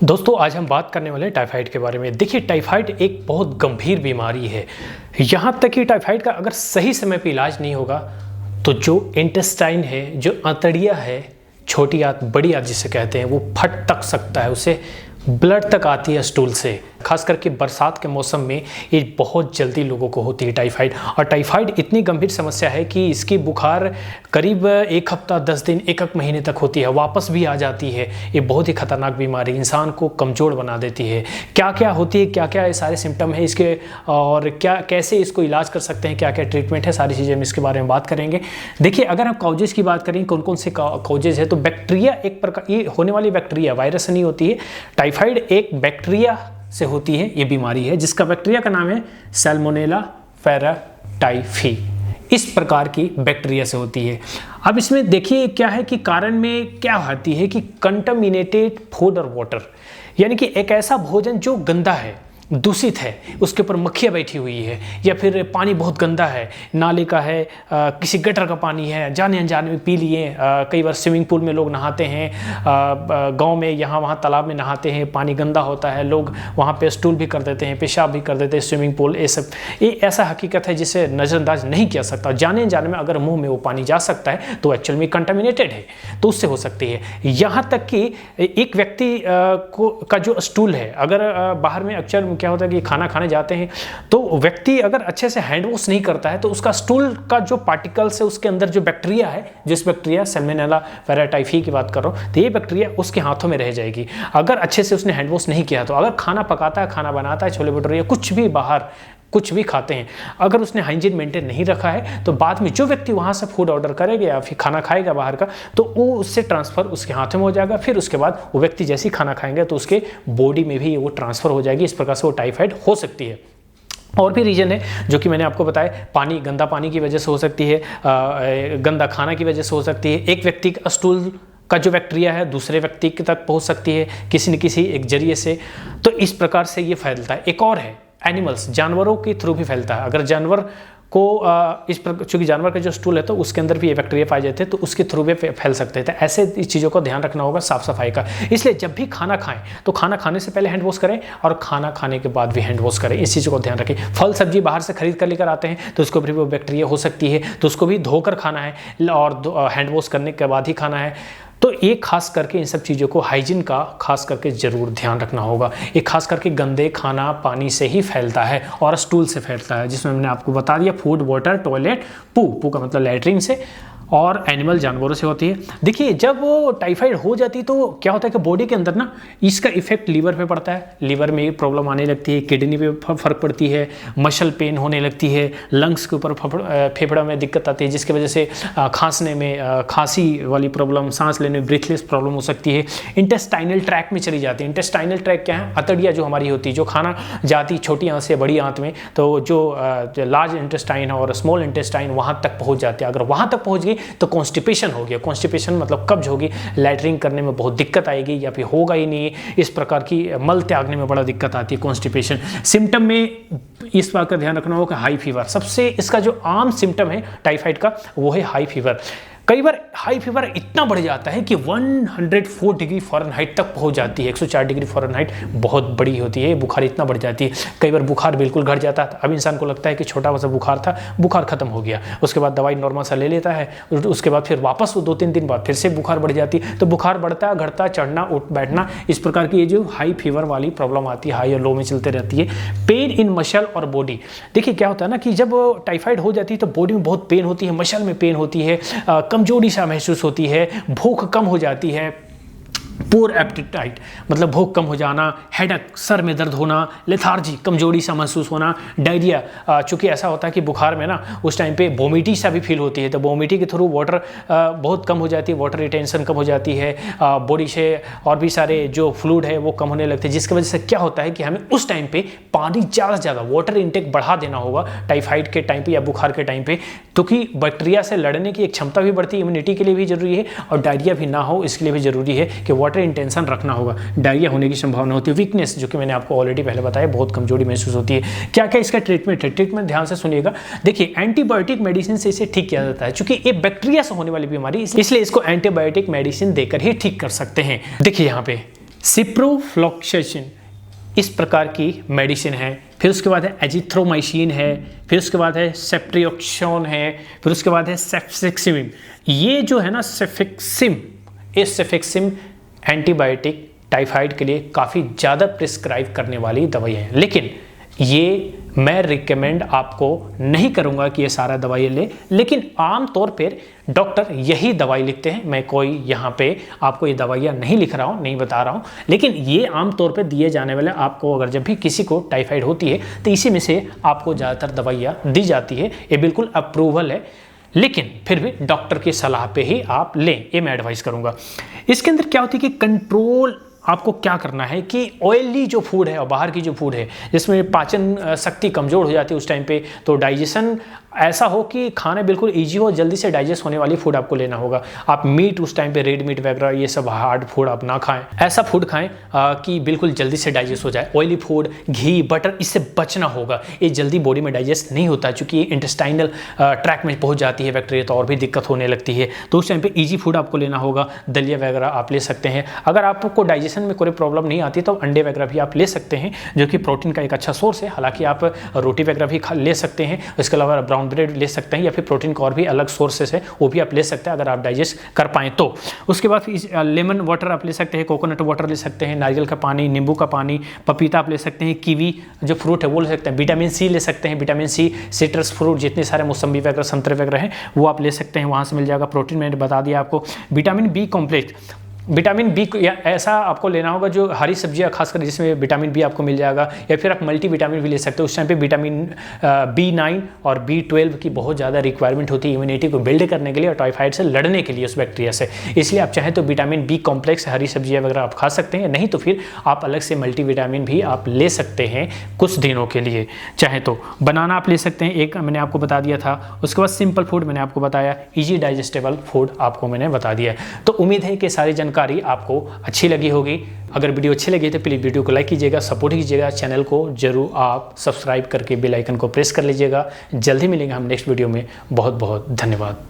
दोस्तों आज हम बात करने वाले हैं टाइफाइड के बारे में। देखिए टाइफाइड एक बहुत गंभीर बीमारी है। यहाँ तक कि टाइफाइड का अगर सही समय पे इलाज नहीं होगा तो जो इंटेस्टाइन है, जो आंतड़िया है, छोटी आंत बड़ी आंत जिसे कहते हैं, वो फट तक सकता है, उसे ब्लड तक आती है स्टूल से। खास करके बरसात के मौसम में ये बहुत जल्दी लोगों को होती है टाइफाइड। और टाइफाइड इतनी गंभीर समस्या है कि इसकी बुखार करीब 1 हफ्ता 10 दिन 1 महीने तक होती है, वापस भी आ जाती है। ये बहुत ही खतरनाक बीमारी इंसान को कमज़ोर बना देती है। क्या क्या होती है, क्या क्या सारे सिम्टम है इसके, और क्या कैसे इसको इलाज कर सकते हैं, क्या क्या ट्रीटमेंट है, सारी चीज़ें हम इसके बारे में बात करेंगे। देखिए अगर हम कॉजेज की बात करें, कौन कौन से कॉजेज है, तो बैक्टीरिया एक प्रकार, ये होने वाली बैक्टीरिया वायरस से नहीं होती है। टाइफाइड एक बैक्टीरिया से होती है, ये बीमारी है जिसका बैक्टीरिया का नाम है सैल्मोनेला पैराटाइफी। इस प्रकार की बैक्टीरिया से होती है। अब इसमें देखिए क्या है कि कारण में क्या होती है कि कंटामिनेटेड फूड और वाटर, यानी कि एक ऐसा भोजन जो गंदा है, दूषित है, उसके ऊपर मक्खियाँ बैठी हुई है, या फिर पानी बहुत गंदा है, नाले का है, किसी गटर का पानी है, जाने अनजाने में पी लिए। कई बार स्विमिंग पूल में लोग नहाते हैं, गांव में यहाँ वहाँ तालाब में नहाते हैं, पानी गंदा होता है, लोग वहाँ पे स्टूल भी कर देते हैं, पेशाब भी कर देते हैं स्विमिंग पूल। ये ऐसा हकीकत है जिसे नज़रअंदाज नहीं किया सकता। जाने अनजाने में अगर मुँह में वो पानी जा सकता है तो एक्चुअल में कंटामिनेटेड है, तो उससे हो सकती है। यहाँ तक कि एक व्यक्ति का जो स्टूल है, अगर बाहर में अक्सर क्या होता है कि खाना खाने जाते हैं तो व्यक्ति अगर अच्छे से हैंड वॉश नहीं करता है तो उसका स्टूल का जो पार्टिकल्स है, उसके अंदर जो बैक्टीरिया है, जिस बैक्टीरिया सैल्मोनेला पैराटाइफी की बात कर रहा हूँ, तो ये बैक्टीरिया उसके हाथों में रह जाएगी अगर अच्छे से उसने हैंड वॉश नहीं किया। तो अगर खाना पकाता है, खाना बनाता है, छोले भटूरे या कुछ भी बाहर कुछ भी खाते हैं, अगर उसने हाइजीन मेंटेन नहीं रखा है तो बाद में जो व्यक्ति वहाँ से फूड ऑर्डर करेगा या फिर खाना खाएगा बाहर का, तो वो उससे ट्रांसफ़र उसके हाथों में हो जाएगा। फिर उसके बाद वो व्यक्ति जैसे ही खाना खाएंगे तो उसके बॉडी में भी वो ट्रांसफ़र हो जाएगी। इस प्रकार से वो टाइफाइड हो सकती है। और भी रीज़न है जो कि मैंने आपको बताया, पानी, गंदा पानी की वजह से हो सकती है, गंदा खाना की वजह से हो सकती है, एक व्यक्ति का स्टूल का जो बैक्टीरिया है दूसरे व्यक्ति तक पहुँच सकती है किसी न किसी एक जरिए से। तो इस प्रकार से ये फैलता है। एक और है एनिमल्स, जानवरों के थ्रू भी फैलता है। अगर जानवर को इस प्रकार, चूंकि जानवर का जो स्टूल है तो उसके अंदर भी ये बैक्टीरिया पाए जाते हैं, तो उसके थ्रू भी फैल सकते हैं। तो ऐसे इस चीज़ों को ध्यान रखना होगा, साफ सफाई का। इसलिए जब भी खाना खाएं तो खाना खाने से पहले हैंड वॉश करें और खाना खाने के बाद भी हैंड वॉश करें। इस चीज़ों को ध्यान रखें। फल सब्जी बाहर से खरीद कर लेकर आते हैं तो उसके ऊपर भी वो बैक्टीरिया हो सकती है, तो उसको भी धोकर खाना है और हैंड वॉश करने के बाद ही खाना है। तो ये खास करके इन सब चीज़ों को, हाइजीन का खास करके ज़रूर ध्यान रखना होगा। ये खास करके गंदे खाना पानी से ही फैलता है और स्टूल से फैलता है, जिसमें मैंने आपको बता दिया फूड, वाटर, टॉयलेट, पू का मतलब लैट्रिन से, और एनिमल जानवरों से होती है। देखिए जब वो टाइफाइड हो जाती है तो क्या होता है कि बॉडी के अंदर ना इसका इफेक्ट लीवर पे पड़ता है, लीवर में प्रॉब्लम आने लगती है, किडनी पे फर्क पड़ती है, मसल पेन होने लगती है, लंग्स के ऊपर फेफड़ा में दिक्कत आती है, जिसकी वजह से खांसने में, खांसी वाली प्रॉब्लम, सांस लेने में ब्रीथलेस प्रॉब्लम हो सकती है। इंटेस्टाइनल ट्रैक में चली जाती है। इंटेस्टाइनल ट्रैक क्या है? अतड़िया जो हमारी होती है, जो खाना जाती छोटी आंत से बड़ी आंत में, तो जो लार्ज इंटेस्टाइन और स्मॉल इंटेस्टाइन वहाँ तक पहुँच जाती है। अगर वहाँ तक पहुँच गई तो कॉन्स्टिपेशन हो गया। कॉन्स्टिपेशन मतलब कब्ज होगी, लैट्रिन करने में बहुत दिक्कत आएगी या फिर होगा ही नहीं। इस प्रकार की मल त्यागने में बड़ा दिक्कत आती है, कॉन्स्टिपेशन। सिम्टम में इस बात का ध्यान रखना होगा, हाई फीवर सबसे इसका जो आम सिम्टम है टाइफाइड का, वो है हाई फीवर। कई बार हाई फीवर इतना बढ़ जाता है कि 104 डिग्री फ़ारेनहाइट तक पहुंच जाती है। 104 डिग्री फ़ारेनहाइट बहुत बड़ी होती है, बुखार इतना बढ़ जाती है। कई बार बुखार बिल्कुल घट जाता है। अब इंसान को लगता है कि छोटा सा बुखार था, बुखार खत्म हो गया, उसके बाद दवाई नॉर्मल सा ले लेता है, उसके बाद फिर वापस 2-3 दिन बाद फिर से बुखार बढ़ जाती है। तो बुखार बढ़ता, घटता, चढ़ना, उठ बैठना, इस प्रकार की ये जो हाई फीवर वाली प्रॉब्लम आती है, हाई और लो में चलते रहती है। पेन इन मसल और बॉडी, देखिए क्या होता है ना कि जब टाइफाइड हो जाती है तो बॉडी में बहुत पेन होती है, मसल में पेन होती है, कमजोरी सा महसूस होती है, भूख कम हो जाती है, पुअर एपेटाइट मतलब भूख कम हो जाना, हेडेक, सर में दर्द होना, लेथार्जी, कमजोरी सा महसूस होना, डायरिया। चूँकि ऐसा होता है कि बुखार में ना उस टाइम पे वोमिटी सा भी फील होती है, तो वोमिटी के थ्रू वाटर बहुत कम हो जाती है, वाटर रिटेंशन कम हो जाती है, बॉडी से और भी सारे जो फ्लूइड है वो कम होने लगते हैं, जिसकी वजह से क्या होता है कि हमें उस टाइम पे पानी ज़्यादा से ज़्यादा वाटर इंटेक बढ़ा देना होगा टाइफाइड के टाइम पे या बुखार के टाइम पे, क्योंकि बैक्टीरिया से लड़ने की एक क्षमता भी बढ़ती है, इम्यूनिटी के लिए भी जरूरी है, और डायरिया भी ना हो इसके लिए भी जरूरी है कि वाटर इंटेंशन रखना होगा। डायरिया होने की संभावना होती है। वीकनेस, जो कि मैंने आपको ऑलरेडी पहले बताया, बहुत कमजोरी महसूस होती है। क्या क्या इसका ट्रीटमेंट है? ट्रीटमेंट ध्यान से सुनिएगा। देखिए एंटीबायोटिक मेडिसिन से इसे ठीक किया जाता है, क्योंकि ये बैक्टीरिया से होने वाली बीमारी, इसलिए इसको एंटीबायोटिक मेडिसिन देकर ही ठीक कर सकते हैं। देखिए यहाँ पे सिप्रोफ्लॉक्सेसिन इस प्रकार की मेडिसिन है। फिर उसके बाद है एजिथ्रोमाइसिन है, फिर उसके बाद है सेफ्ट्रियोक्सोन है, फिर उसके बाद है सेफिक्सिम। ये जो है ना सेफिक्सिम, इस सेफिक्सिम एंटीबायोटिक टाइफाइड के लिए काफ़ी ज़्यादा प्रिस्क्राइब करने वाली दवाई है, लेकिन ये मैं रिकमेंड आपको नहीं करूंगा कि ये सारा दवाई ले, लेकिन आम तौर पर डॉक्टर यही दवाई लिखते हैं। मैं कोई यहाँ पे आपको ये दवाइयाँ नहीं लिख रहा हूँ, नहीं बता रहा हूँ, लेकिन ये आम तौर पे दिए जाने वाले, आपको अगर जब भी किसी को टाइफाइड होती है तो इसी में से आपको ज़्यादातर दवाइयाँ दी जाती है। ये बिल्कुल अप्रूवल है, लेकिन फिर भी डॉक्टर की सलाह पे ही आप लें, ये मैं एडवाइस करूँगा। इसके अंदर क्या होती है कि कंट्रोल आपको क्या करना है कि ऑयली जो फूड है और बाहर की जो फूड है जिसमें पाचन शक्ति कमज़ोर हो जाती है उस टाइम पे, तो डाइजेशन ऐसा हो कि खाना बिल्कुल इजी हो, जल्दी से डाइजेस्ट होने वाली फूड आपको लेना होगा। आप मीट उस टाइम पे रेड मीट वगैरह ये सब हार्ड फूड आप ना खाएं, ऐसा फूड खाएं कि बिल्कुल जल्दी से डाइजेस्ट हो जाए। ऑयली फूड, घी, बटर, इससे बचना होगा। ये जल्दी बॉडी में डाइजेस्ट नहीं होता, चूँकि ये इंटेस्टाइनल ट्रैक में पहुँच जाती है बैक्टीरिया, तो और भी दिक्कत होने लगती है। तो उस टाइम पर ईजी फूड आपको लेना होगा। दलिया वगैरह आप ले सकते हैं। अगर आपको डाइजेशन में कोई प्रॉब्लम नहीं आती तो अंडे वगैरह भी आप ले सकते हैं, जो कि प्रोटीन का एक अच्छा सोर्स है। हालांकि आप रोटी वगैरह भी ले सकते हैं, इसके अलावा ब्राउन ब्रेड ले सकते हैं, या फिर प्रोटीन का और भी अलग सोर्सेस है वो भी आप ले सकते हैं अगर आप डाइजेस्ट कर पाएँ तो। उसके बाद लेमन वाटर आप ले सकते हैं, कोकोनट वाटर ले सकते हैं, नारियल का पानी, नींबू का पानी, पपीता आप ले सकते हैं, कीवी जो फ्रूट है वो ले सकते हैं, विटामिन सी ले सकते हैं, विटामिन सी, सिट्रस फ्रूट जितने सारे मौसम्बी वगैरह, संतरे वगैरह हैं वो आप ले सकते हैं, वहाँ से मिल जाएगा। प्रोटीन मैंने बता दिया आपको। Vitamin B complex, vitamin B या ऐसा आपको लेना होगा जो हरी सब्जियां खासकर जिसमें विटामिन बी आपको मिल जाएगा, या फिर आप मल्टी विटामिन भी ले सकते हो। उस टाइम पे विटामिन B9 और B12 की बहुत ज़्यादा रिक्वायरमेंट होती है इम्यूनिटी को बिल्ड करने के लिए और टाइफाइड से लड़ने के लिए, उस बैक्टीरिया से। इसलिए आप चाहें तो विटामिन बी कॉम्प्लेक्स हरी सब्जियाँ वगैरह आप खा सकते हैं, नहीं तो फिर आप अलग से मल्टी विटामिन भी आप ले सकते हैं कुछ दिनों के लिए। चाहे तो बनाना आप ले सकते हैं, एक मैंने आपको बता दिया था। उसके बाद सिंपल फूड मैंने आपको बताया, ईजी डाइजेस्टेबल फूड आपको मैंने बता दिया। तो उम्मीद है कि सारी जानकारी आपको अच्छी लगी होगी। अगर वीडियो अच्छी लगी तो प्लीज़ वीडियो को लाइक कीजिएगा, सपोर्ट कीजिएगा, चैनल को जरूर आप सब्सक्राइब करके बेल आइकन को प्रेस कर लीजिएगा। जल्दी मिलेंगे हम नेक्स्ट वीडियो में। बहुत बहुत धन्यवाद।